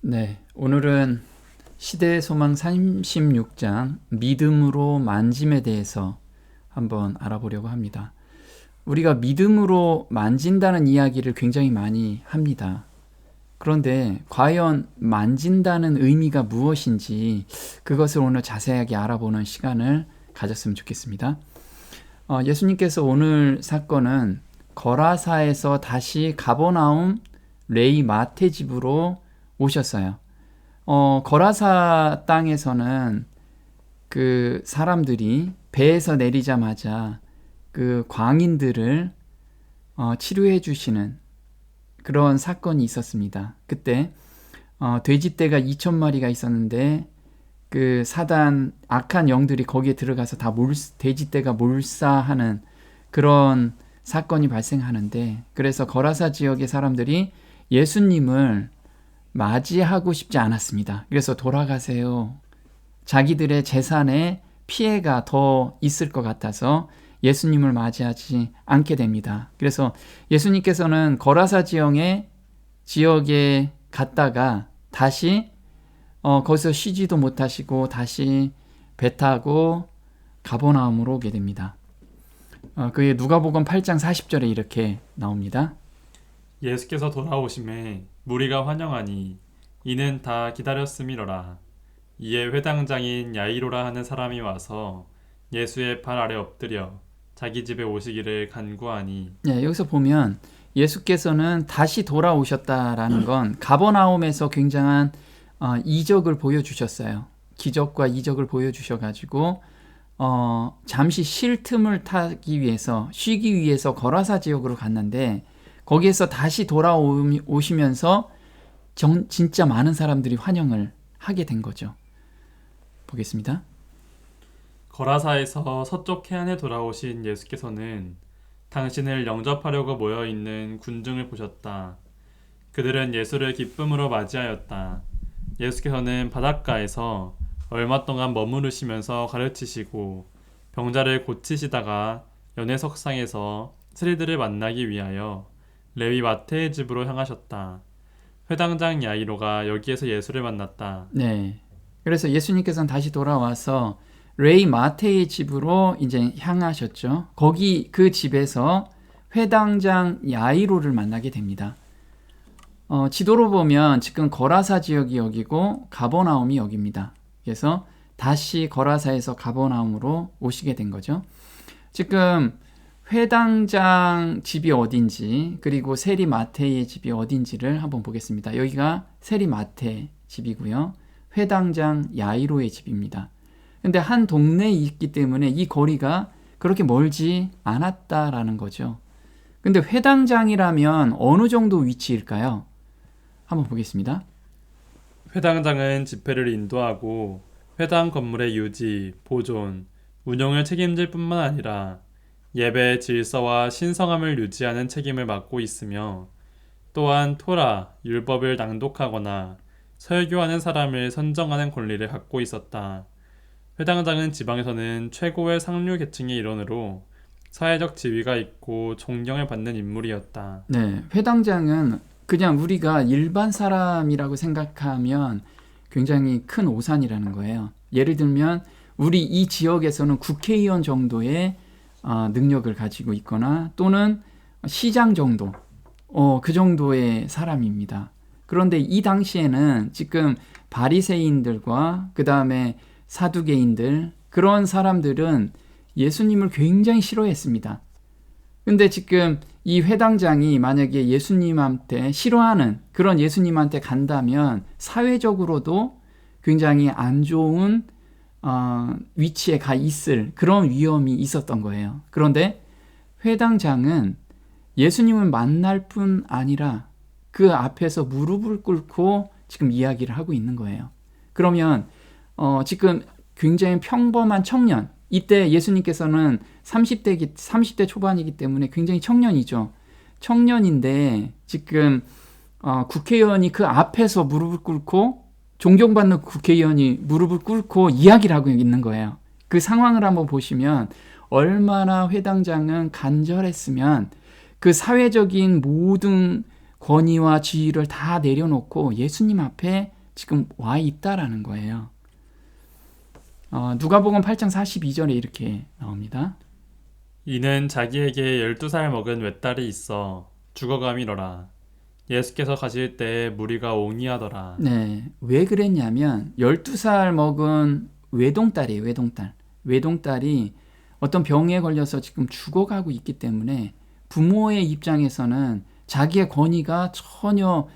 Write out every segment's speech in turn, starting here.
네, 오늘은 시대의 소망 36장 믿음으로 만짐에 대해서 한번 알아보려고 합니다. 우리가 믿음으로 만진다는 이야기를 굉장히 많이 합니다. 그런데 과연 만진다는 의미가 무엇인지 그것을 오늘 자세하게 알아보는 시간을 가졌으면 좋겠습니다. 예수님께서 오늘 사건은 거라사에서 다시 가버나움 레이 마태 집으로 오셨어요. 거라사 땅에서는 그 사람들이 배에서 내리자마자 그 광인들을 치료해 주시는 그런 사건이 있었습니다. 그때 돼지떼가 2,000마리가 있었는데 그 사단 악한 영들이 거기에 들어가서 다 돼지떼가 몰사하는 그런 사건이 발생하는데, 그래서 거라사 지역의 사람들이 예수님을 맞이하고 싶지 않았습니다. 그래서 돌아가세요. 자기들의 재산에 피해가 더 있을 것 같아서 예수님을 맞이하지 않게 됩니다. 그래서 예수님께서는 거라사 지역에 갔다가 다시 거기서 쉬지도 못하시고 다시 배 타고 가버나움으로 오게 됩니다. 그게 누가복음 8장 40절에 이렇게 나옵니다. 예수께서 돌아오심에 무리가 환영하니 이는 다 기다렸음이로라. 이에 회당장인 야이로라 하는 사람이 와서 예수의 발 아래 엎드려 자기 집에 오시기를 간구하니. 네, 여기서 보면 예수께서는 다시 돌아오셨다라는 건 가버나움에서 굉장한 이적을 보여주셨어요. 기적과 이적을 보여주셔가지고 잠시 쉴 틈을 타기 위해서, 쉬기 위해서 거라사 지역으로 갔는데, 거기에서 다시 돌아오시면서 진짜 많은 사람들이 환영을 하게 된 거죠. 보겠습니다. 거라사에서 서쪽 해안에 돌아오신 예수께서는 당신을 영접하려고 모여있는 군중을 보셨다. 그들은 예수를 기쁨으로 맞이하였다. 예수께서는 바닷가에서 얼마 동안 머무르시면서 가르치시고 병자를 고치시다가 연회석상에서 스리들을 만나기 위하여 레위 마태의 집으로 향하셨다. 회당장 야이로가 여기에서 예수를 만났다. 네. 그래서 예수님께서는 다시 돌아와서 레이 마태의 집으로 이제 향하셨죠. 거기 그 집에서 회당장 야이로를 만나게 됩니다. 지도로 보면 지금 거라사 지역이 여기고 가버나움이 여기입니다. 그래서 다시 거라사에서 가버나움으로 오시게 된 거죠. 지금 회당장 집이 어딘지, 그리고 세리 마태의 집이 어딘지를 한번 보겠습니다. 여기가 세리 마태 집이고요. 회당장 야이로의 집입니다. 근데 한 동네에 있기 때문에 이 거리가 그렇게 멀지 않았다라는 거죠. 근데 회당장이라면 어느 정도 위치일까요? 한번 보겠습니다. 회당장은 집회를 인도하고 회당 건물의 유지, 보존, 운영을 책임질 뿐만 아니라 예배 질서와 신성함을 유지하는 책임을 맡고 있으며, 또한 토라, 율법을 낭독하거나 설교하는 사람을 선정하는 권리를 갖고 있었다. 회당장은 지방에서는 최고의 상류 계층의 일원으로 사회적 지위가 있고 존경을 받는 인물이었다. 네, 회당장은 그냥 우리가 일반 사람이라고 생각하면 굉장히 큰 오산이라는 거예요. 예를 들면 우리 이 지역에서는 국회의원 정도의 능력을 가지고 있거나 또는 시장 정도, 그 정도의 사람입니다. 그런데 이 당시에는 지금 바리새인들과 그 다음에 사두개인들, 그런 사람들은 예수님을 굉장히 싫어했습니다. 근데 지금 이 회당장이 만약에 예수님한테 싫어하는 그런 예수님한테 간다면 사회적으로도 굉장히 안 좋은 위치에 가 있을 그런 위험이 있었던 거예요. 그런데 회당장은 예수님을 만날 뿐 아니라 그 앞에서 무릎을 꿇고 지금 이야기를 하고 있는 거예요. 그러면 지금 굉장히 평범한 청년, 이때 예수님께서는 30대 초반이기 때문에 굉장히 청년이죠. 청년인데 지금 국회의원이 그 앞에서 무릎을 꿇고, 존경받는 국회의원이 무릎을 꿇고 이야기를 하고 있는 거예요. 그 상황을 한번 보시면 얼마나 회당장은 간절했으면 그 사회적인 모든 권위와 지위를 다 내려놓고 예수님 앞에 지금 와 있다라는 거예요. 누가복음 8장 42절에 이렇게 나옵니다. 이는 자기에게 12살 먹은 외딸이 있어 죽어가미러라. 예수께서 가실 때에 무리가 옹이하더라. 네, 왜 그랬냐면 12살 먹은 외동딸이에요. 외동딸이 어떤 병에 걸려서 지금 죽어가고 있기 때문에 부모의 입장에서는 자기의 권위가 전혀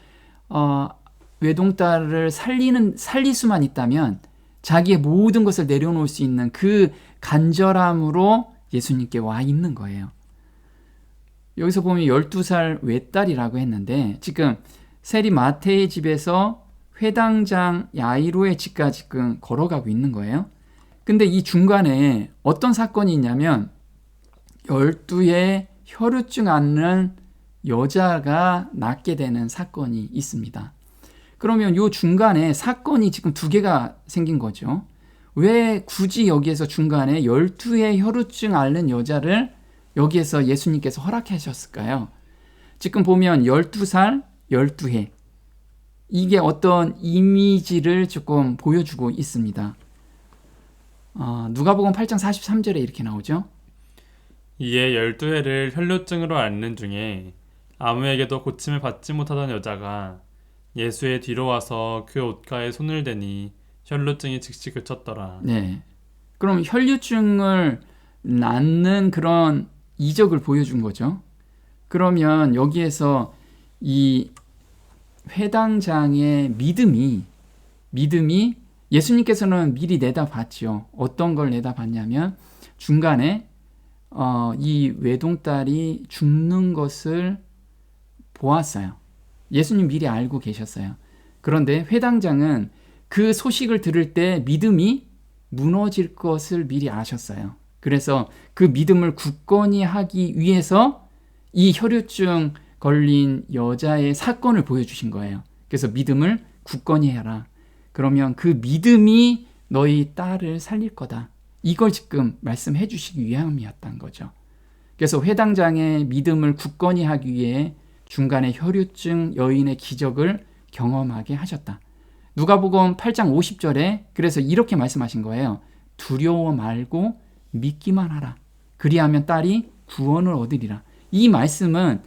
외동딸을 살릴 수만 있다면 자기의 모든 것을 내려놓을 수 있는 그 간절함으로 예수님께 와 있는 거예요. 여기서 보면 12살 외딸이라고 했는데 지금 세리 마태의 집에서 회당장 야이로의 집까지 지금 걸어가고 있는 거예요. 근데 이 중간에 어떤 사건이 있냐면 12의 혈루증 앓는 여자가 낳게 되는 사건이 있습니다. 그러면 이 중간에 사건이 지금 두 개가 생긴 거죠. 왜 굳이 여기에서 중간에 12의 혈루증 앓는 여자를 여기에서 예수님께서 허락하셨을까요? 지금 보면 12살, 12해. 이게 어떤 이미지를 조금 보여주고 있습니다. 누가복음 8장 43절에 이렇게 나오죠. 이에 12해를 혈루증으로 앓는 중에 아무에게도 고침을 받지 못하던 여자가 예수의 뒤로 와서 그 옷가에 손을 대니 혈루증이 즉시 그쳤더라. 네. 그럼 혈류증을 낳는 그런 이적을 보여준 거죠. 그러면 여기에서 이 회당장의 믿음이 예수님께서는 미리 내다봤죠. 어떤 걸 내다봤냐면 중간에 이 외동딸이 죽는 것을 보았어요. 예수님 미리 알고 계셨어요. 그런데 회당장은 그 소식을 들을 때 믿음이 무너질 것을 미리 아셨어요. 그래서 그 믿음을 굳건히 하기 위해서 이 혈류증 걸린 여자의 사건을 보여주신 거예요. 그래서 믿음을 굳건히 해라. 그러면 그 믿음이 너희 딸을 살릴 거다. 이걸 지금 말씀해 주시기 위함이었던 거죠. 그래서 회당장의 믿음을 굳건히 하기 위해 중간에 혈류증 여인의 기적을 경험하게 하셨다. 누가복음 8장 50절에 그래서 이렇게 말씀하신 거예요. 두려워 말고 믿기만 하라. 그리하면 딸이 구원을 얻으리라. 이 말씀은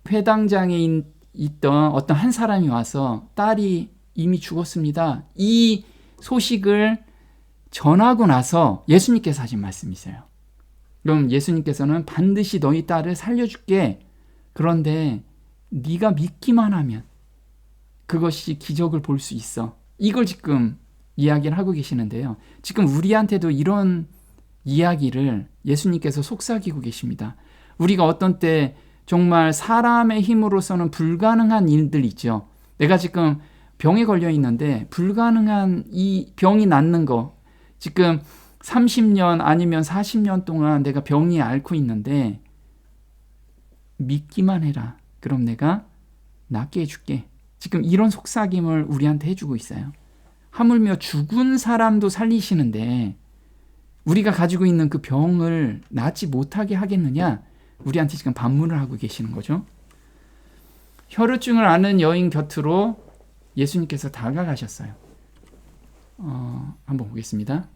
회당장에 있던 어떤 한 사람이 와서 딸이 이미 죽었습니다. 이 소식을 전하고 나서 예수님께서 하신 말씀이세요. 그럼 예수님께서는 반드시 너희 딸을 살려줄게. 그런데 네가 믿기만 하면 그것이 기적을 볼 수 있어. 이걸 지금 이야기를 하고 계시는데요. 지금 우리한테도 이런 이야기를 예수님께서 속삭이고 계십니다. 우리가 어떤 때 정말 사람의 힘으로서는 불가능한 일들 있죠. 내가 지금 병에 걸려 있는데 불가능한 이 병이 낫는 거 지금 30년 아니면 40년 동안 내가 병이 앓고 있는데 믿기만 해라. 그럼 내가 낫게 해줄게. 지금 이런 속삭임을 우리한테 해주고 있어요. 하물며 죽은 사람도 살리시는데 우리가 가지고 있는 그 병을 낫지 못하게 하겠느냐? 우리한테 지금 반문을 하고 계시는 거죠. 혈루증을 앓는 여인 곁으로 예수님께서 다가가셨어요. 한번 보겠습니다.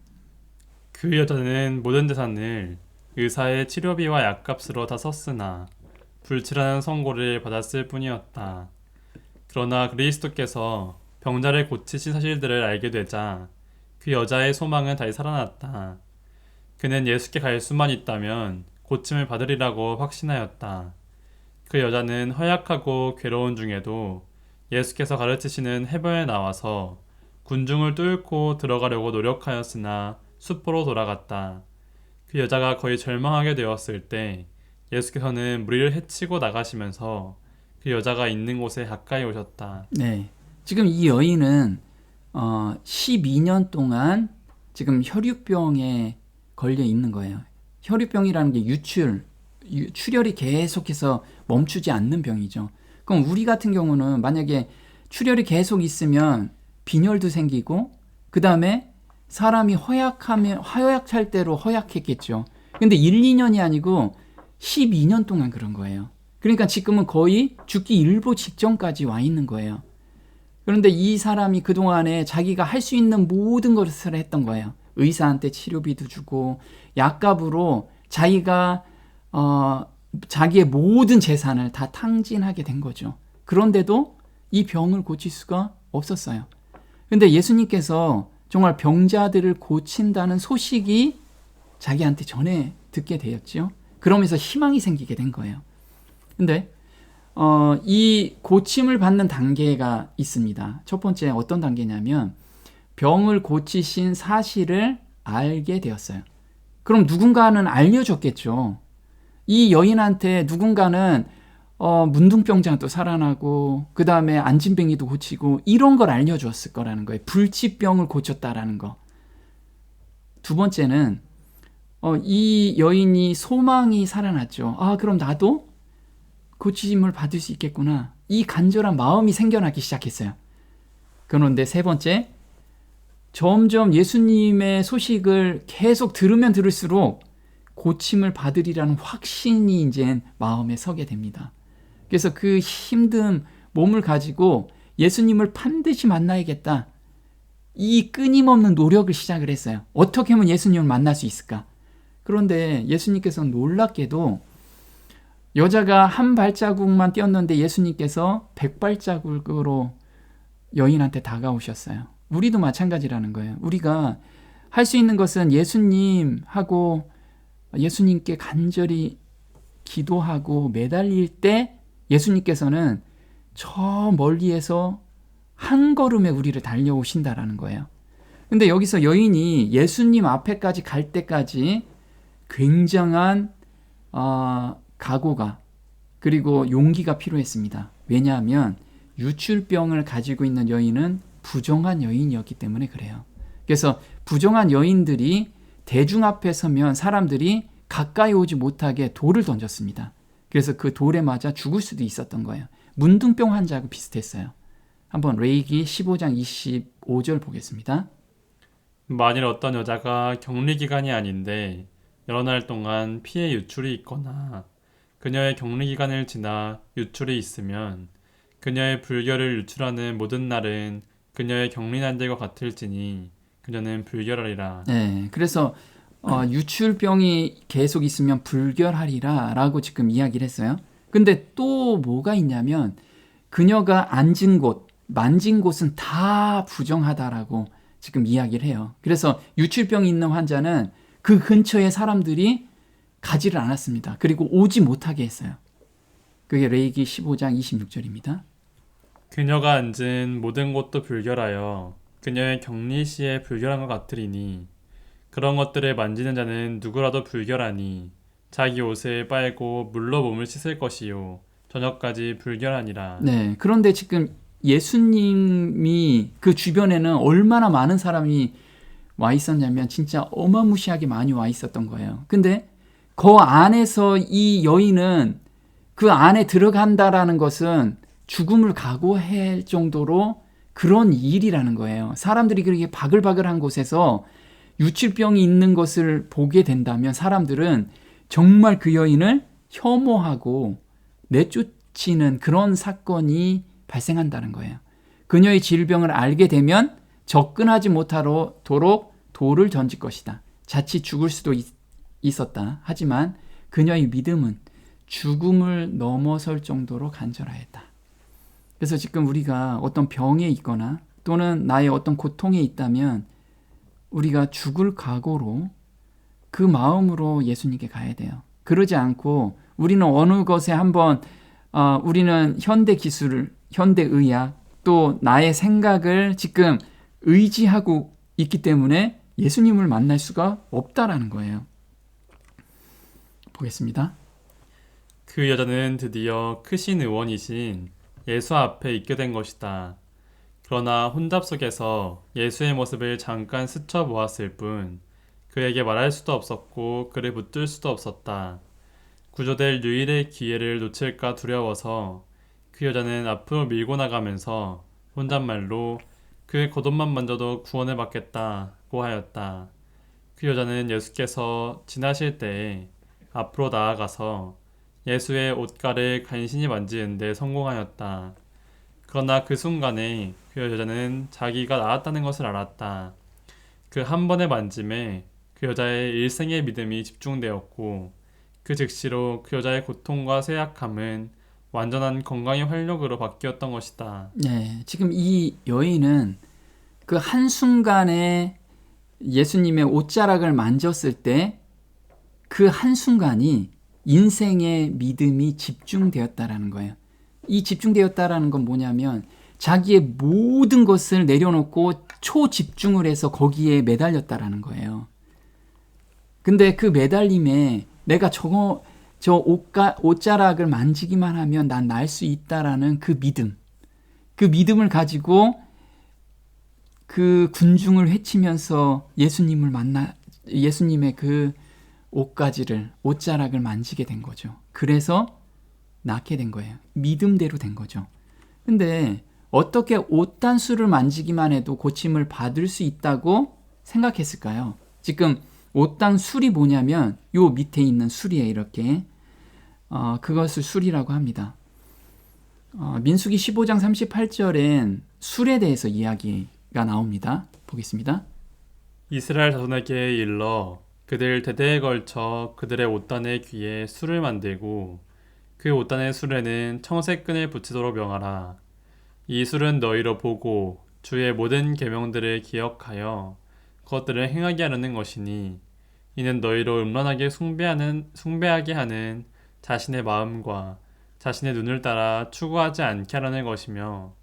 그 여자는 모든 재산을 의사의 치료비와 약값으로 다 썼으나 불칠하는 선고를 받았을 뿐이었다. 그러나 그리스도께서 병자를 고치신 사실들을 알게 되자 그 여자의 소망은 다시 살아났다. 그는 예수께 갈 수만 있다면 고침을 받으리라고 확신하였다. 그 여자는 허약하고 괴로운 중에도 예수께서 가르치시는 해변에 나와서 군중을 뚫고 들어가려고 노력하였으나 숲으로 돌아갔다. 그 여자가 거의 절망하게 되었을 때 예수께서는 무리를 헤치고 나가시면서 그 여자가 있는 곳에 가까이 오셨다. 네, 지금 이 여인은 12년 동안 지금 혈유병에 걸려 있는 거예요. 혈유병이라는 게 출혈이 계속해서 멈추지 않는 병이죠. 그럼 우리 같은 경우는 만약에 출혈이 계속 있으면 빈혈도 생기고 그 다음에 사람이 허약할 대로 허약했겠죠. 근데 1, 2년이 아니고 12년 동안 그런 거예요. 그러니까 지금은 거의 죽기 일보 직전까지 와 있는 거예요. 그런데 이 사람이 그동안에 자기가 할 수 있는 모든 것을 했던 거예요. 의사한테 치료비도 주고 약값으로 자기가 자기의 모든 재산을 다 탕진하게 된 거죠. 그런데도 이 병을 고칠 수가 없었어요. 근데 예수님께서 정말 병자들을 고친다는 소식이 자기한테 전해 듣게 되었죠. 그러면서 희망이 생기게 된 거예요. 근데 이 고침을 받는 단계가 있습니다. 첫 번째 어떤 단계냐면 병을 고치신 사실을 알게 되었어요. 그럼 누군가는 알려줬겠죠. 이 여인한테 누군가는 문둥병자도 살아나고 그 다음에 안진뱅이도 고치고 이런 걸 알려주었을 거라는 거예요. 불치병을 고쳤다라는 거. 두 번째는 이 여인이 소망이 살아났죠. 아, 그럼 나도 고침을 받을 수 있겠구나. 이 간절한 마음이 생겨나기 시작했어요. 그런데 세 번째, 점점 예수님의 소식을 계속 들으면 들을수록 고침을 받으리라는 확신이 이제 마음에 서게 됩니다. 그래서 그 힘든 몸을 가지고 예수님을 반드시 만나야겠다. 이 끊임없는 노력을 시작을 했어요. 어떻게 하면 예수님을 만날 수 있을까? 그런데 예수님께서는 놀랍게도 여자가 한 발자국만 뛰었는데 예수님께서 100발자국으로 여인한테 다가오셨어요. 우리도 마찬가지라는 거예요. 우리가 할 수 있는 것은 예수님하고 예수님께 간절히 기도하고 매달릴 때 예수님께서는 저 멀리에서 한 걸음에 우리를 달려오신다라는 거예요. 근데 여기서 여인이 예수님 앞에까지 갈 때까지 굉장한 각오가 그리고 용기가 필요했습니다. 왜냐하면 유출병을 가지고 있는 여인은 부정한 여인이었기 때문에 그래요. 그래서 부정한 여인들이 대중 앞에 서면 사람들이 가까이 오지 못하게 돌을 던졌습니다. 그래서 그 돌에 맞아 죽을 수도 있었던 거예요. 문둥병 환자하고 비슷했어요. 한번 레이기 15장 25절 보겠습니다. 만일 어떤 여자가 격리기간이 아닌데 여러 날 동안 피해 유출이 있거나 그녀의 격리기간을 지나 유출이 있으면 그녀의 불결을 유출하는 모든 날은 그녀의 격리난들과 같을지니 그녀는 불결하리라. 네, 그래서 유출병이 계속 있으면 불결하리라 라고 지금 이야기를 했어요. 근데 또 뭐가 있냐면 그녀가 앉은 곳, 만진 곳은 다 부정하다라고 지금 이야기를 해요. 그래서 유출병이 있는 환자는 그 근처에 사람들이 가지를 않았습니다. 그리고 오지 못하게 했어요. 그게 레이기 15장 26절입니다. 그녀가 앉은 모든 곳도 불결하여 그녀의 격리 시에 불결한 것 같으리니 그런 것들을 만지는 자는 누구라도 불결하니 자기 옷을 빨고 물로 몸을 씻을 것이요 저녁까지 불결하니라. 네, 그런데 지금 예수님이 그 주변에는 얼마나 많은 사람이 와 있었냐면 진짜 어마무시하게 많이 와 있었던 거예요. 근데 그 안에서 이 여인은 그 안에 들어간다라는 것은 죽음을 각오할 정도로 그런 일이라는 거예요. 사람들이 그렇게 바글바글한 곳에서 유출병이 있는 것을 보게 된다면 사람들은 정말 그 여인을 혐오하고 내쫓는 그런 사건이 발생한다는 거예요. 그녀의 질병을 알게 되면 접근하지 못하도록 돌을 던질 것이다. 자칫 죽을 수도 있었다. 하지만 그녀의 믿음은 죽음을 넘어설 정도로 간절하였다. 그래서 지금 우리가 어떤 병에 있거나 또는 나의 어떤 고통에 있다면 우리가 죽을 각오로 그 마음으로 예수님께 가야 돼요. 그러지 않고 우리는 어느 것에 한번 우리는 현대 기술, 현대 의학 또 나의 생각을 지금 의지하고 있기 때문에 예수님을 만날 수가 없다라는 거예요. 보겠습니다. 그 여자는 드디어 크신 의원이신 예수 앞에 있게 된 것이다. 그러나 혼잡 속에서 예수의 모습을 잠깐 스쳐보았을 뿐 그에게 말할 수도 없었고 그를 붙들 수도 없었다. 구조될 유일의 기회를 놓칠까 두려워서 그 여자는 앞으로 밀고 나가면서 혼잣말로 그의 겉옷만 만져도 구원을 받겠다고 하였다. 그 여자는 예수께서 지나실 때에 앞으로 나아가서 예수의 옷가를 간신히 만지는 데 성공하였다. 그러나 그 순간에 그 여자는 자기가 나았다는 것을 알았다. 그 한 번의 만짐에 그 여자의 일생의 믿음이 집중되었고 그 즉시로 그 여자의 고통과 쇠약함은 완전한 건강의 활력으로 바뀌었던 것이다. 네, 지금 이 여인은 그 한순간에 예수님의 옷자락을 만졌을 때 그 한순간이 인생의 믿음이 집중되었다라는 거예요. 이 집중되었다라는 건 뭐냐면 자기의 모든 것을 내려놓고 초집중을 해서 거기에 매달렸다라는 거예요. 근데 그 매달림에 내가 저 옷자락을 만지기만 하면 난 날 수 있다라는 그 믿음을 가지고 그 군중을 헤치면서 예수님의 그 옷자락을 만지게 된 거죠. 그래서 낫게 된 거예요. 믿음대로 된 거죠. 근데 어떻게 옷단수를 만지기만 해도 고침을 받을 수 있다고 생각했을까요? 지금 옷단술이 뭐냐면 요 밑에 있는 술이에요. 이렇게 그것을 술이라고 합니다. 민수기 15장 38절엔 술에 대해서 이야기가 나옵니다. 보겠습니다. 이스라엘 자손에게 일러 그들 대대에 걸쳐 그들의 옷단의 귀에 술을 만들고 그 옷단의 술에는 청색 끈을 붙이도록 명하라. 이 술은 너희로 보고 주의 모든 계명들을 기억하여 그것들을 행하게 하려는 것이니 이는 너희로 음란하게 숭배하게 하는 자신의 마음과 자신의 눈을 따라 추구하지 않게 하려는 것이며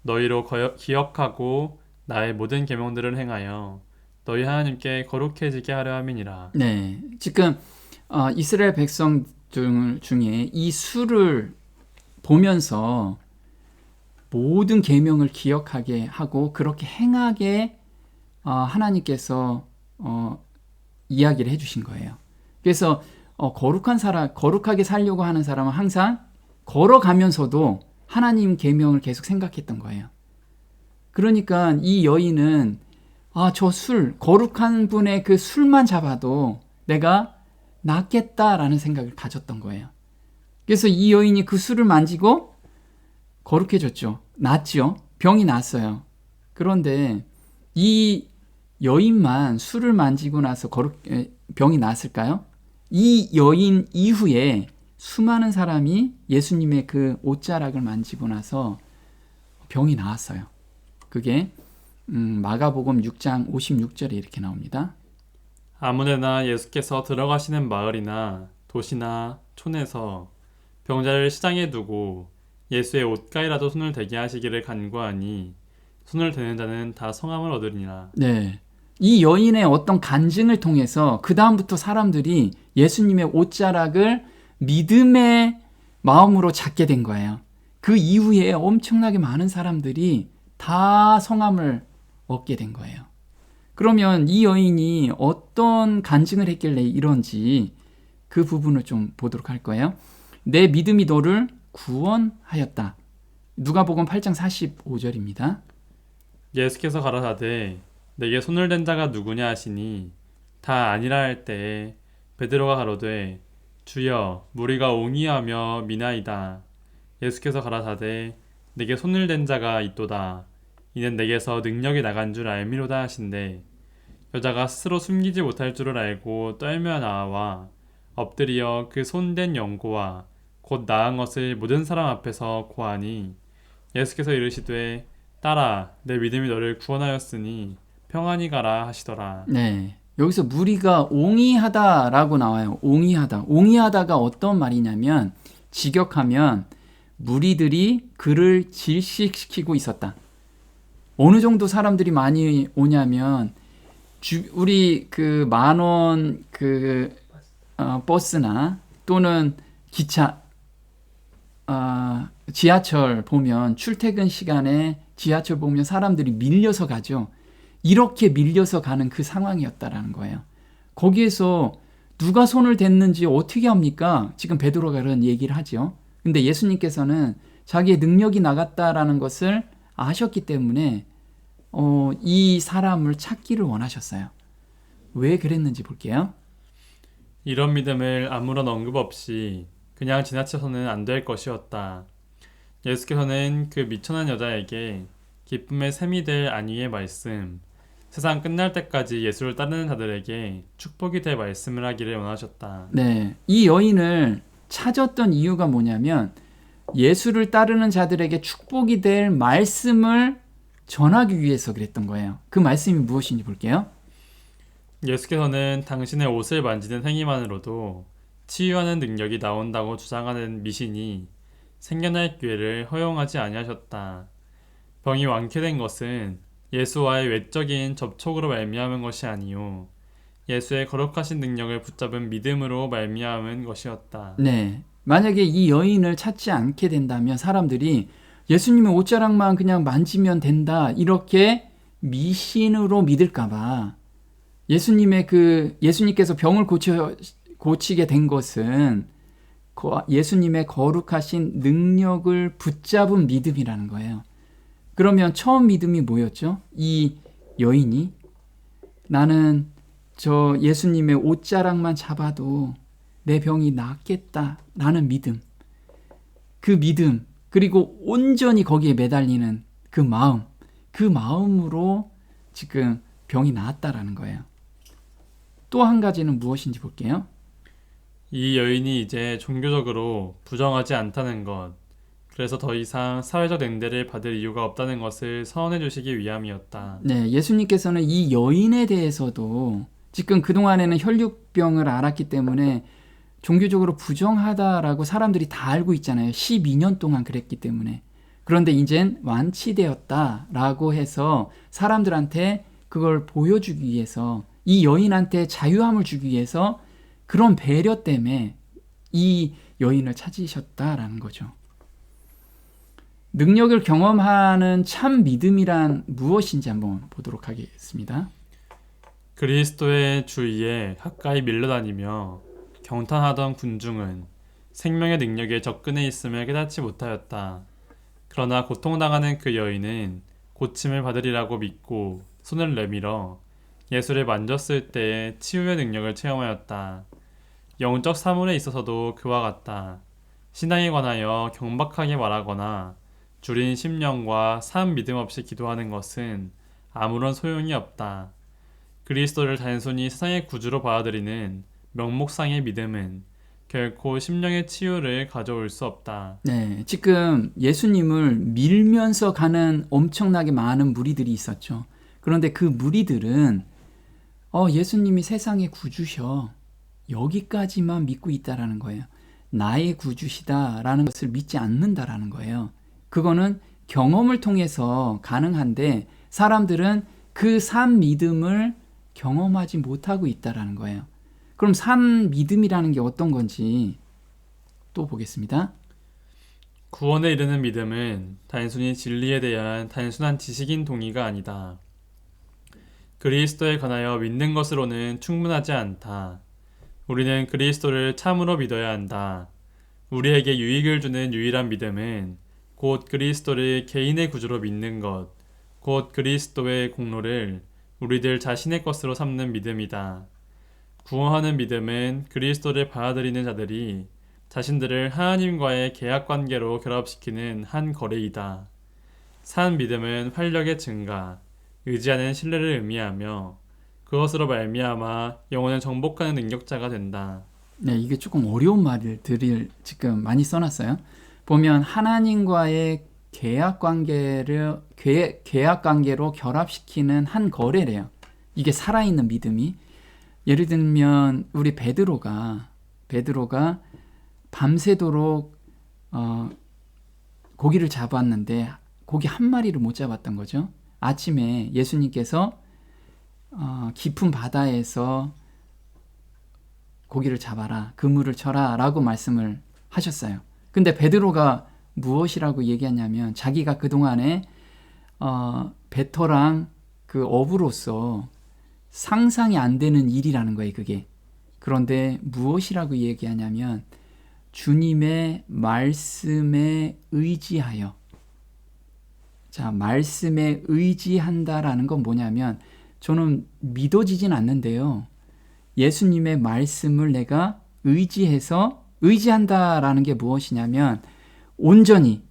너희로 기억하고 나의 모든 계명들을 행하여 너희 하나님께 거룩해지게 하려 함이니라. 네, 지금 이스라엘 백성 중에 이 술을 보면서 모든 계명을 기억하게 하고 그렇게 행하게 하나님께서 이야기를 해주신 거예요. 그래서 거룩하게 살려고 하는 사람은 항상 걸어가면서도 하나님 계명을 계속 생각했던 거예요. 그러니까 이 여인은 저 거룩한 분의 그 술만 잡아도 내가 낫겠다라는 생각을 가졌던 거예요. 그래서 이 여인이 그 술을 만지고 거룩해졌죠. 낫죠. 병이 났어요. 그런데 이 여인만 술을 만지고 나서 병이 났을까요? 이 여인 이후에 수많은 사람이 예수님의 그 옷자락을 만지고 나서 병이 나았어요. 그게 마가복음 6장 56절에 이렇게 나옵니다. 아무데나 예수께서 들어가시는 마을이나 도시나 촌에서 병자를 시장에 두고 예수의 옷가에라도 손을 대게 하시기를 간구하니 손을 대는 자는 다 성함을 얻으리니라. 네. 이 여인의 어떤 간증을 통해서 그 다음부터 사람들이 예수님의 옷자락을 믿음의 마음으로 잡게 된 거예요. 그 이후에 엄청나게 많은 사람들이 다 성함을 얻게 된 거예요. 그러면 이 여인이 어떤 간증을 했길래 이런지 그 부분을 좀 보도록 할 거예요. 내 믿음이 너를 구원하였다. 누가복음 8장 45절입니다. 예수께서 가라사대 내게 손을 댄 자가 누구냐 하시니 다 아니라 할 때에 베드로가 가로되 주여 무리가 옹이하며 미나이다. 예수께서 가라사대 내게 손을 댄 자가 있도다. 이는 내게서 능력이 나간 줄 알미로다 하신대 여자가 스스로 숨기지 못할 줄을 알고 떨며 나와 엎드려 그 손댄 연고와 곧 나은 것을 모든 사람 앞에서 고하니 예수께서 이르시되 딸아 내 믿음이 너를 구원하였으니 평안히 가라 하시더라. 네. 여기서 무리가 옹이하다라고 나와요. 옹이하다. 옹이하다가 어떤 말이냐면 직역하면 무리들이 그를 질식시키고 있었다. 어느 정도 사람들이 많이 오냐면 우리 그 10,000원 버스나 또는 기차 지하철 보면 출퇴근 시간에 지하철 보면 사람들이 밀려서 가죠. 이렇게 밀려서 가는 그 상황이었다라는 거예요. 거기에서 누가 손을 댔는지 어떻게 합니까? 지금 베드로가 그런 얘기를 하죠. 근데 예수님께서는 자기의 능력이 나갔다라는 것을 아셨기 때문에 이 사람을 찾기를 원하셨어요. 왜 그랬는지 볼게요. 이런 믿음을 아무런 언급 없이 그냥 지나쳐서는 안 될 것이었다. 예수께서는 그 미천한 여자에게 기쁨의 샘이 될 안위의 말씀, 세상 끝날 때까지 예수를 따르는 자들에게 축복이 될 말씀을 하기를 원하셨다. 네, 이 여인을 찾았던 이유가 뭐냐면 예수를 따르는 자들에게 축복이 될 말씀을 전하기 위해서 그랬던 거예요. 그 말씀이 무엇인지 볼게요. 예수께서는 당신의 옷을 만지는 행위만으로도 치유하는 능력이 나온다고 주장하는 미신이 생겨날 기회를 허용하지 아니하셨다. 병이 완쾌된 것은 예수와의 외적인 접촉으로 말미암은 것이 아니요 예수의 거룩하신 능력을 붙잡은 믿음으로 말미암은 것이었다. 네, 만약에 이 여인을 찾지 않게 된다면 사람들이 예수님의 옷자락만 그냥 만지면 된다 이렇게 미신으로 믿을까봐 예수님께서 병을 고치게 된 것은 예수님의 거룩하신 능력을 붙잡은 믿음이라는 거예요. 그러면 처음 믿음이 뭐였죠? 이 여인이 나는 저 예수님의 옷자락만 잡아도 내 병이 낫겠다라는 믿음, 그 믿음, 그리고 온전히 거기에 매달리는 그 마음으로 지금 병이 나았다라는 거예요. 또 한 가지는 무엇인지 볼게요. 이 여인이 이제 종교적으로 부정하지 않다는 것, 그래서 더 이상 사회적 냉대를 받을 이유가 없다는 것을 선언해 주시기 위함이었다. 네, 예수님께서는 이 여인에 대해서도 지금 그동안에는 혈육병을 앓았기 때문에 종교적으로 부정하다라고 사람들이 다 알고 있잖아요. 12년 동안 그랬기 때문에. 그런데 이젠 완치되었다라고 해서 사람들한테 그걸 보여주기 위해서 이 여인한테 자유함을 주기 위해서 그런 배려 때문에 이 여인을 찾으셨다라는 거죠. 능력을 경험하는 참 믿음이란 무엇인지 한번 보도록 하겠습니다. 그리스도의 주위에 가까이 밀려다니며 경탄하던 군중은 생명의 능력에 접근해 있음을 깨닫지 못하였다. 그러나 고통당하는 그 여인은 고침을 받으리라고 믿고 손을 내밀어 예수를 만졌을 때의 치유의 능력을 체험하였다. 영적 사물에 있어서도 그와 같다. 신앙에 관하여 경박하게 말하거나 줄인 심령과 산 믿음 없이 기도하는 것은 아무런 소용이 없다. 그리스도를 단순히 세상의 구주로 받아들이는 명목상의 믿음은 결코 심령의 치유를 가져올 수 없다. 네, 지금 예수님을 밀면서 가는 엄청나게 많은 무리들이 있었죠. 그런데 그 무리들은 예수님이 세상의 구주셔. 여기까지만 믿고 있다라는 거예요. 나의 구주시다라는 것을 믿지 않는다라는 거예요. 그거는 경험을 통해서 가능한데 사람들은 그 산 믿음을 경험하지 못하고 있다라는 거예요. 그럼 산 믿음이라는 게 어떤 건지 또 보겠습니다. 구원에 이르는 믿음은 단순히 진리에 대한 단순한 지식인 동의가 아니다. 그리스도에 관하여 믿는 것으로는 충분하지 않다. 우리는 그리스도를 참으로 믿어야 한다. 우리에게 유익을 주는 유일한 믿음은 곧 그리스도를 개인의 구주로 믿는 것, 곧 그리스도의 공로를 우리들 자신의 것으로 삼는 믿음이다. 구원하는 믿음은 그리스도를 받아들이는 자들이 자신들을 하나님과의 계약관계로 결합시키는 한 거래이다. 산 믿음은 활력의 증가, 의지하는 신뢰를 의미하며 그것으로 말미암아 영혼을 정복하는 능력자가 된다. 네, 이게 조금 어려운 말들을 지금 많이 써놨어요. 보면 하나님과의 계약 관계로 결합시키는 한 거래래요. 이게 살아있는 믿음이. 예를 들면 우리 베드로가 밤새도록 고기를 잡았는데 고기 한 마리를 못 잡았던 거죠. 아침에 예수님께서 깊은 바다에서 고기를 잡아라, 그물을 쳐라 라고 말씀을 하셨어요. 근데 베드로가 무엇이라고 얘기하냐면 자기가 그동안에 베터랑 그 어부로서 상상이 안 되는 일이라는 거예요, 그게. 그런데 무엇이라고 얘기하냐면 주님의 말씀에 의지하여. 자, 말씀에 의지한다라는 건 뭐냐면 저는 믿어지진 않는데요. 예수님의 말씀을 내가 의지해서 의지한다라는 게 무엇이냐면 온전히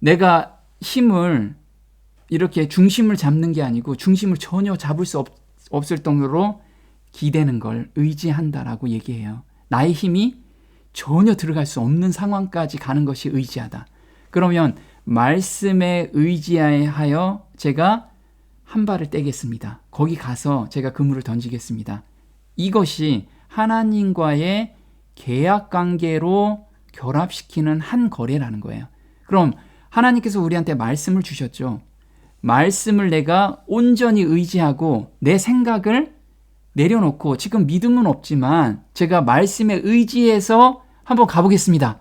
내가 힘을 이렇게 중심을 잡는 게 아니고 중심을 전혀 잡을 수 없을 정도로 기대는 걸 의지한다라고 얘기해요. 나의 힘이 전혀 들어갈 수 없는 상황까지 가는 것이 의지하다. 그러면 말씀에 의지하여 제가 한 발을 떼겠습니다. 거기 가서 제가 그물을 던지겠습니다. 이것이 하나님과의 계약 관계로 결합시키는 한 거래라는 거예요. 그럼 하나님께서 우리한테 말씀을 주셨죠. 말씀을 내가 온전히 의지하고 내 생각을 내려놓고 지금 믿음은 없지만 제가 말씀에 의지해서 한번 가보겠습니다.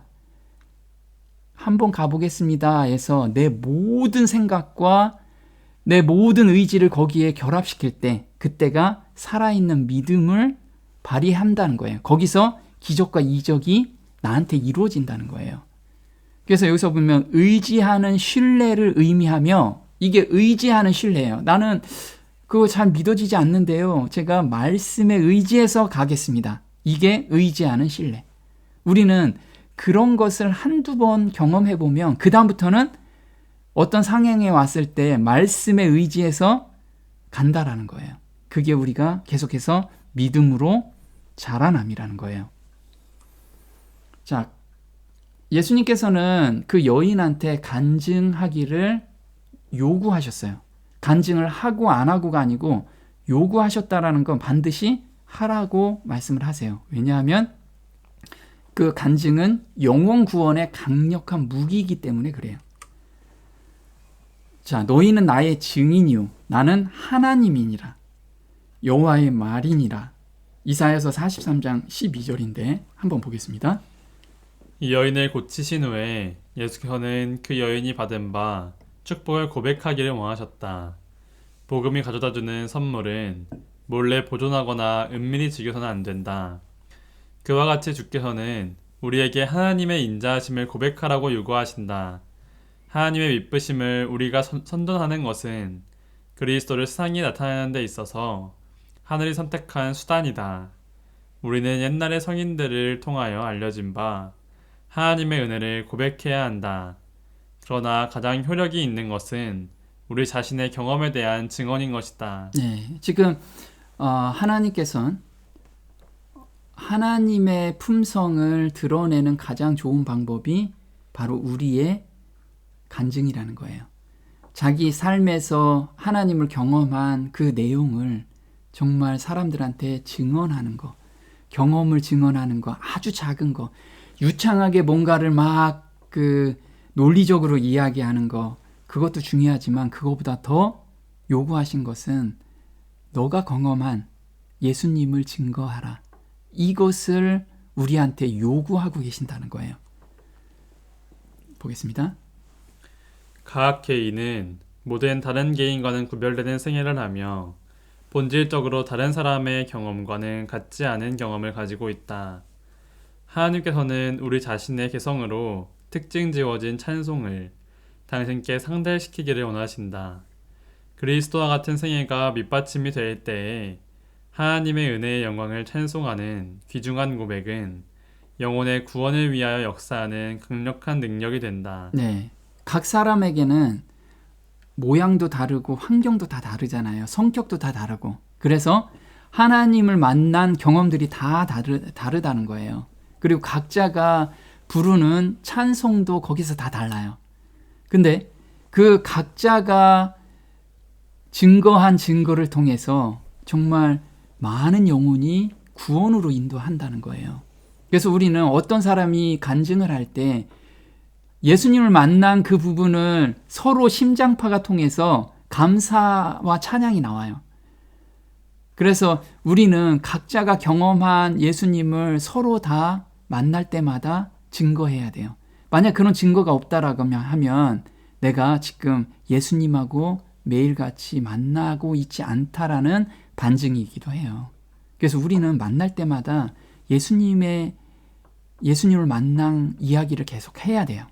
한번 가보겠습니다 해서 내 모든 생각과 내 모든 의지를 거기에 결합시킬 때 그때가 살아있는 믿음을 발휘한다는 거예요. 거기서 기적과 이적이 나한테 이루어진다는 거예요. 그래서 여기서 보면 의지하는 신뢰를 의미하며 이게 의지하는 신뢰예요. 나는 그거 잘 믿어지지 않는데요. 제가 말씀에 의지해서 가겠습니다. 이게 의지하는 신뢰. 우리는 그런 것을 한두 번 경험해 보면 그 다음부터는 어떤 상황에 왔을 때 말씀에 의지해서 간다라는 거예요. 그게 우리가 계속해서 믿음으로 자라남이라는 거예요. 자, 예수님께서는 그 여인한테 간증하기를 요구하셨어요. 간증을 하고 안 하고가 아니고 요구하셨다라는 건 반드시 하라고 말씀을 하세요. 왜냐하면 그 간증은 영혼 구원의 강력한 무기이기 때문에 그래요. 자, 너희는 나의 증인이요 나는 하나님이니라 여호와의 말이니라. 이사야서 43장 12절인데 한번 보겠습니다. 이 여인을 고치신 후에 예수께서는 그 여인이 받은 바 축복을 고백하기를 원하셨다. 복음이 가져다주는 선물은 몰래 보존하거나 은밀히 즐겨서는 안 된다. 그와 같이 주께서는 우리에게 하나님의 인자하심을 고백하라고 요구하신다. 하나님의 미쁘심을 우리가 선전하는 것은 그리스도를 세상에 나타내는 데 있어서 하늘이 선택한 수단이다. 우리는 옛날의 성인들을 통하여 알려진 바 하나님의 은혜를 고백해야 한다. 그러나 가장 효력이 있는 것은 우리 자신의 경험에 대한 증언인 것이다. 네, 지금 하나님께서는 하나님의 품성을 드러내는 가장 좋은 방법이 바로 우리의 간증이라는 거예요. 자기 삶에서 하나님을 경험한 그 내용을 정말 사람들한테 증언하는 거, 경험을 증언하는 거, 아주 작은 거, 유창하게 뭔가를 막 논리적으로 이야기하는 거, 그것도 중요하지만 그거보다 더 요구하신 것은 너가 경험한 예수님을 증거하라. 이것을 우리한테 요구하고 계신다는 거예요. 보겠습니다. 각 개인은 모든 다른 개인과는 구별되는 생애를 하며 본질적으로 다른 사람의 경험과는 같지 않은 경험을 가지고 있다. 하나님께서는 우리 자신의 개성으로 특징 지어진 찬송을 당신께 상달시키기를 원하신다. 그리스도와 같은 생애가 밑받침이 될 때에 하나님의 은혜의 영광을 찬송하는 귀중한 고백은 영혼의 구원을 위하여 역사하는 강력한 능력이 된다. 네, 각 사람에게는 모양도 다르고 환경도 다 다르잖아요. 성격도 다 다르고. 그래서 하나님을 만난 경험들이 다 다르다는 거예요. 그리고 각자가 부르는 찬송도 거기서 다 달라요. 근데 그 각자가 증거한 증거를 통해서 정말 많은 영혼이 구원으로 인도한다는 거예요. 그래서 우리는 어떤 사람이 간증을 할 때 예수님을 만난 그 부분을 서로 심장파가 통해서 감사와 찬양이 나와요. 그래서 우리는 각자가 경험한 예수님을 서로 다 만날 때마다 증거해야 돼요. 만약 그런 증거가 없다라고 하면 내가 지금 예수님하고 매일같이 만나고 있지 않다라는 반증이기도 해요. 그래서 우리는 만날 때마다 예수님을 만난 이야기를 계속 해야 돼요.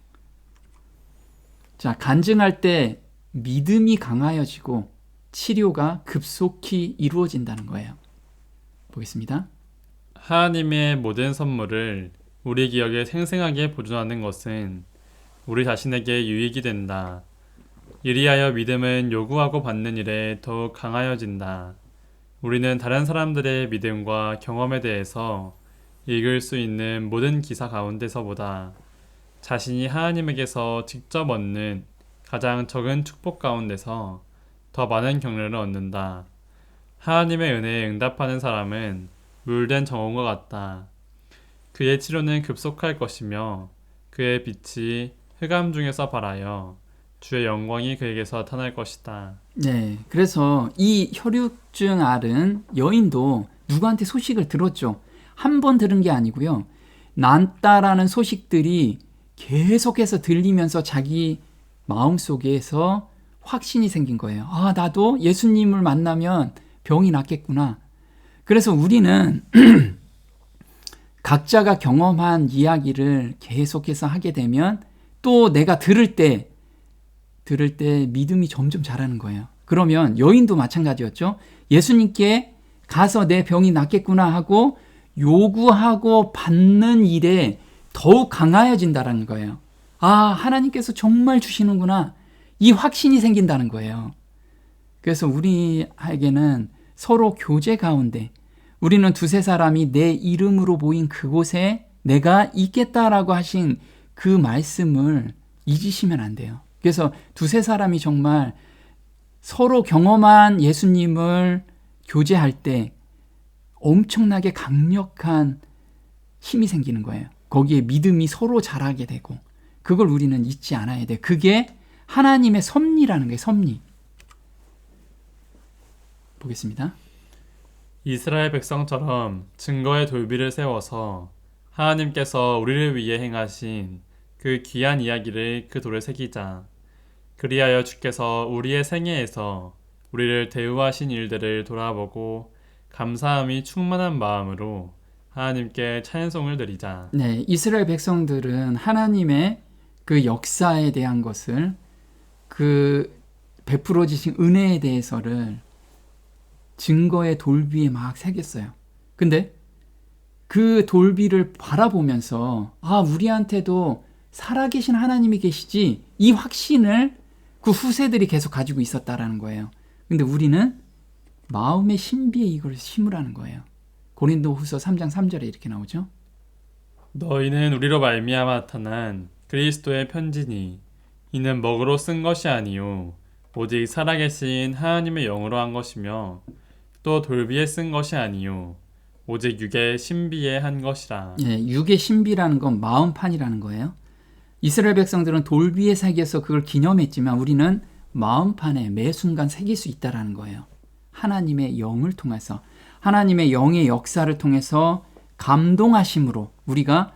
자, 간증할 때 믿음이 강하여지고 치료가 급속히 이루어진다는 거예요. 보겠습니다. 하나님의 모든 선물을 우리 기억에 생생하게 보존하는 것은 우리 자신에게 유익이 된다. 이리하여 믿음은 요구하고 받는 일에 더욱 강하여진다. 우리는 다른 사람들의 믿음과 경험에 대해서 읽을 수 있는 모든 기사 가운데서보다 자신이 하나님에게서 직접 얻는 가장 적은 축복 가운데서 더 많은 격려를 얻는다. 하나님의 은혜에 응답하는 사람은 물된 정원과 같다. 그의 치료는 급속할 것이며 그의 빛이 흑암 중에서 발하여 주의 영광이 그에게서 나타날 것이다. 네, 그래서 이 혈육증 앓은 여인도 누구한테 소식을 들었죠. 한 번 들은 게 아니고요. 낫다라는 소식들이 계속해서 들리면서 자기 마음속에서 확신이 생긴 거예요. 아, 나도 예수님을 만나면 병이 낫겠구나. 그래서 우리는 각자가 경험한 이야기를 계속해서 하게 되면 또 내가 들을 때 믿음이 점점 자라는 거예요. 그러면 여인도 마찬가지였죠. 예수님께 가서 내 병이 낫겠구나 하고 요구하고 받는 일에 더욱 강하여진다는 거예요. 아, 하나님께서 정말 주시는구나. 이 확신이 생긴다는 거예요. 그래서 우리에게는 서로 교제 가운데 우리는 두세 사람이 내 이름으로 모인 그곳에 내가 있겠다라고 하신 그 말씀을 잊으시면 안 돼요. 그래서 두세 사람이 정말 서로 경험한 예수님을 교제할 때 엄청나게 강력한 힘이 생기는 거예요. 거기에 믿음이 서로 자라게 되고 그걸 우리는 잊지 않아야 돼. 그게 하나님의 섭리라는 거예요. 섭리. 보겠습니다. 이스라엘 백성처럼 증거의 돌비를 세워서 하나님께서 우리를 위해 행하신 그 귀한 이야기를 그 돌에 새기자. 그리하여 주께서 우리의 생애에서 우리를 대우하신 일들을 돌아보고 감사함이 충만한 마음으로 하나님께 찬송을 드리자. 네, 이스라엘 백성들은 하나님의 그 역사에 대한 것을 그 베풀어 주신 은혜에 대해서를 증거의 돌비에 막 새겼어요. 근데 그 돌비를 바라보면서 아, 우리한테도 살아계신 하나님이 계시지 이 확신을 그 후세들이 계속 가지고 있었다라는 거예요. 근데 우리는 마음의 신비에 이걸 심으라는 거예요. 고린도후서 3장 3절에 이렇게 나오죠. 너희는 우리로 말미암아 나타난 그리스도의 편지니 이는 먹으로 쓴 것이 아니요 오직 살아계신 하나님의 영으로 한 것이며 또 돌비에 쓴 것이 아니요 오직 육의 신비에 한 것이라. 예, 육의 신비라는 건 마음판이라는 거예요. 이스라엘 백성들은 돌비에 새겨서 그걸 기념했지만 우리는 마음판에 매 순간 새길 수 있다라는 거예요. 하나님의 영을 통해서 하나님의 영의 역사를 통해서 감동하심으로 우리가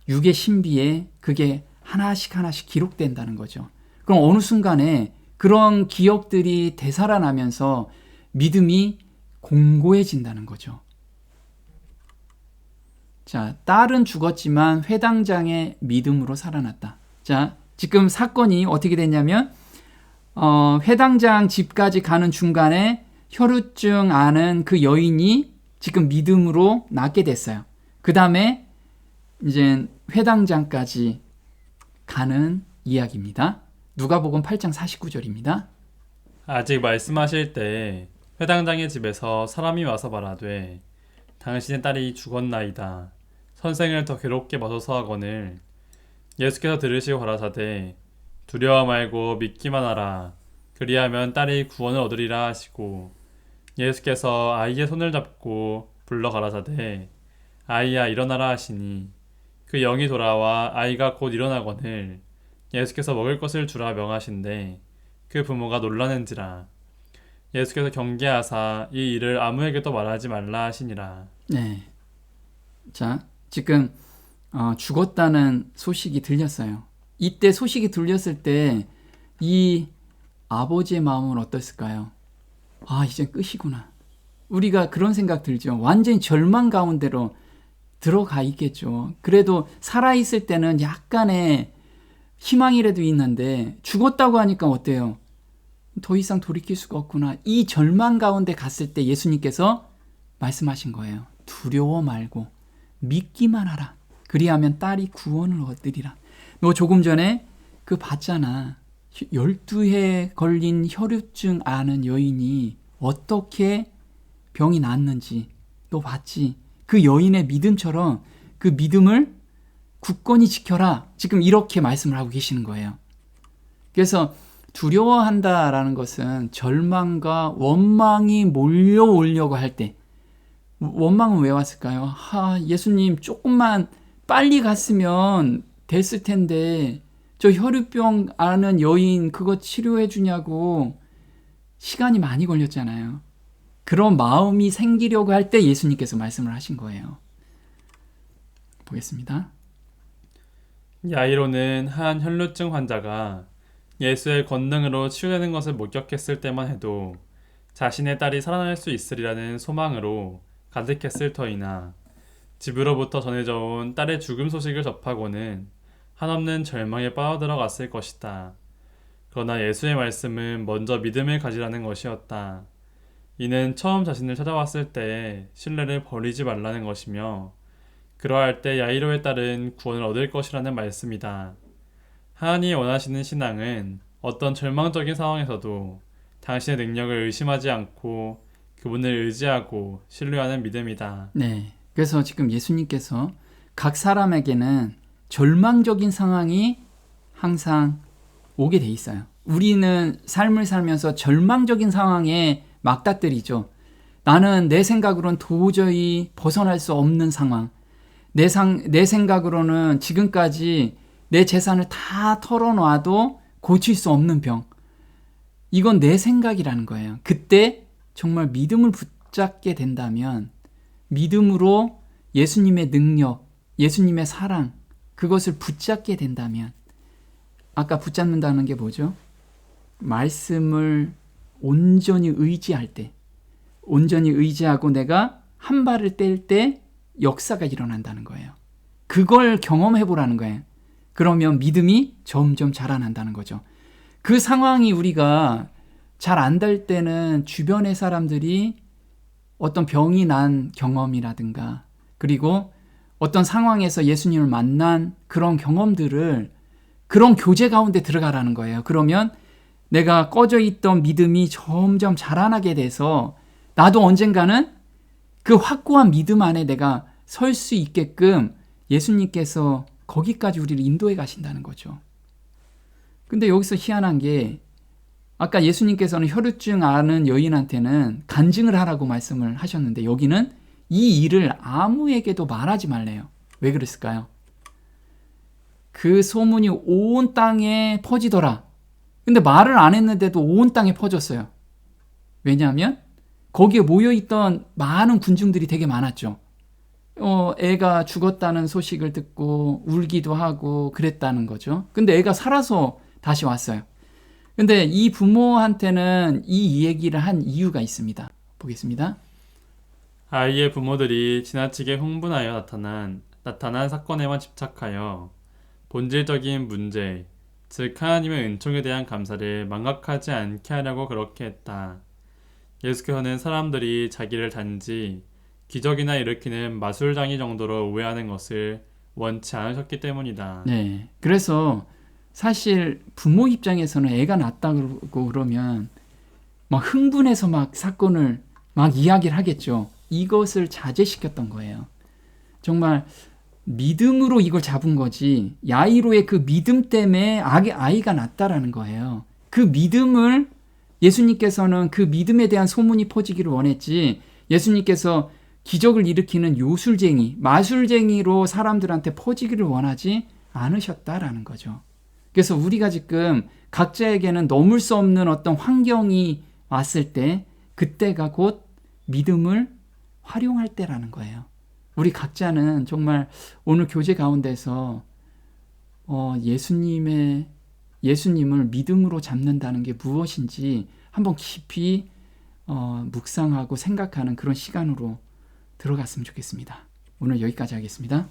육의 신비에 그게 하나씩 하나씩 기록된다는 거죠. 그럼 어느 순간에 그런 기억들이 되살아나면서 믿음이 공고해진다는 거죠. 자, 딸은 죽었지만 회당장의 믿음으로 살아났다. 자, 지금 사건이 어떻게 됐냐면 회당장 집까지 가는 중간에 혈우증 앓은 그 여인이 지금 믿음으로 낫게 됐어요. 그 다음에 이제 회당장까지 가는 이야기입니다. 누가복음 8장 49절입니다. 아직 말씀하실 때 회당장의 집에서 사람이 와서 말하되 당신의 딸이 죽었나이다. 선생을 더 괴롭게 마소서 하거늘 예수께서 들으시고 가라사대 두려워 말고 믿기만 하라. 그리하면 딸이 구원을 얻으리라 하시고 예수께서 아이의 손을 잡고 불러 가라사대 아이야 일어나라 하시니 그 영이 돌아와 아이가 곧 일어나거늘 예수께서 먹을 것을 주라 명하신대 그 부모가 놀라는지라. 예수께서 경계하사 이 일을 아무에게도 말하지 말라 하시니라. 네. 자, 지금 죽었다는 소식이 들렸어요. 이때 소식이 들렸을 때 이 아버지의 마음은 어땠을까요? 아, 이제 끝이구나. 우리가 그런 생각 들죠. 완전히 절망 가운데로 들어가 있겠죠. 그래도 살아있을 때는 약간의 희망이라도 있는데 죽었다고 하니까 어때요? 더 이상 돌이킬 수가 없구나. 이 절망 가운데 갔을 때 예수님께서 말씀하신 거예요. 두려워 말고 믿기만 하라. 그리하면 딸이 구원을 얻으리라. 너 조금 전에 그 봤잖아. 12해 걸린 혈루증 앓은 여인이 어떻게 병이 낫는지 너 봤지? 그 여인의 믿음처럼 그 믿음을 굳건히 지켜라. 지금 이렇게 말씀을 하고 계시는 거예요. 그래서 두려워한다라는 것은 절망과 원망이 몰려오려고 할 때, 원망은 왜 왔을까요? 예수님 조금만 빨리 갔으면 됐을 텐데 저 혈루병 앓는 여인 그거 치료해 주냐고 시간이 많이 걸렸잖아요. 그런 마음이 생기려고 할 때 예수님께서 말씀을 하신 거예요. 보겠습니다. 야이로는 한 혈루증 환자가 예수의 권능으로 치유되는 것을 목격했을 때만 해도 자신의 딸이 살아날 수 있으리라는 소망으로 가득했을 터이나 집으로부터 전해져 온 딸의 죽음 소식을 접하고는 한없는 절망에 빠져들어갔을 것이다. 그러나 예수의 말씀은 먼저 믿음을 가지라는 것이었다. 이는 처음 자신을 찾아왔을 때 신뢰를 버리지 말라는 것이며 그러할 때 야이로의 딸은 구원을 얻을 것이라는 말씀이다. 하나님이 원하시는 신앙은 어떤 절망적인 상황에서도 당신의 능력을 의심하지 않고 그분을 의지하고 신뢰하는 믿음이다. 네. 그래서 지금 예수님께서 각 사람에게는 절망적인 상황이 항상 오게 돼 있어요. 우리는 삶을 살면서 절망적인 상황에 막다뜨리죠. 나는 내 생각으로는 도저히 벗어날 수 없는 상황. 내 생각으로는 지금까지 내 재산을 다 털어놔도 고칠 수 없는 병. 이건 내 생각이라는 거예요. 그때 정말 믿음을 붙잡게 된다면 믿음으로 예수님의 능력, 예수님의 사랑 그것을 붙잡게 된다면 아까 붙잡는다는 게 뭐죠? 말씀을 온전히 의지할 때 온전히 의지하고 내가 한 발을 뗄 때 역사가 일어난다는 거예요. 그걸 경험해 보라는 거예요. 그러면 믿음이 점점 자라난다는 거죠. 그 상황이 우리가 잘 안 될 때는 주변의 사람들이 어떤 병이 난 경험이라든가 그리고 어떤 상황에서 예수님을 만난 그런 경험들을 그런 교제 가운데 들어가라는 거예요. 그러면 내가 꺼져 있던 믿음이 점점 자라나게 돼서 나도 언젠가는 그 확고한 믿음 안에 내가 설 수 있게끔 예수님께서 거기까지 우리를 인도해 가신다는 거죠. 근데 여기서 희한한 게 아까 예수님께서는 혈루증 앓은 여인한테는 간증을 하라고 말씀을 하셨는데 여기는 이 일을 아무에게도 말하지 말래요. 왜 그랬을까요? 그 소문이 온 땅에 퍼지더라. 근데 말을 안 했는데도 온 땅에 퍼졌어요. 왜냐하면 거기에 모여있던 많은 군중들이 되게 많았죠. 애가 죽었다는 소식을 듣고 울기도 하고 그랬다는 거죠. 근데 애가 살아서 다시 왔어요. 근데 이 부모한테는 이 얘기를 한 이유가 있습니다. 보겠습니다. 아이의 부모들이 지나치게 흥분하여 나타난 사건에만 집착하여 본질적인 문제, 즉 하나님의 은총에 대한 감사를 망각하지 않게 하려고 그렇게 했다. 예수께서는 사람들이 자기를 단지 기적이나 일으키는 마술장이 정도로 오해하는 것을 원치 않으셨기 때문이다. 네, 그래서 사실 부모 입장에서는 애가 낳았다고 그러면 막 흥분해서 막 사건을 막 이야기를 하겠죠. 이것을 자제시켰던 거예요. 정말 믿음으로 이걸 잡은 거지 야이로의 그 믿음 때문에 아이가 낳았다라는 거예요. 그 믿음을 예수님께서는 그 믿음에 대한 소문이 퍼지기를 원했지 예수님께서 기적을 일으키는 요술쟁이, 마술쟁이로 사람들한테 퍼지기를 원하지 않으셨다라는 거죠. 그래서 우리가 지금 각자에게는 넘을 수 없는 어떤 환경이 왔을 때 그때가 곧 믿음을 활용할 때라는 거예요. 우리 각자는 정말 오늘 교제 가운데서 예수님을 믿음으로 잡는다는 게 무엇인지 한번 깊이 묵상하고 생각하는 그런 시간으로 들어갔으면 좋겠습니다. 오늘 여기까지 하겠습니다.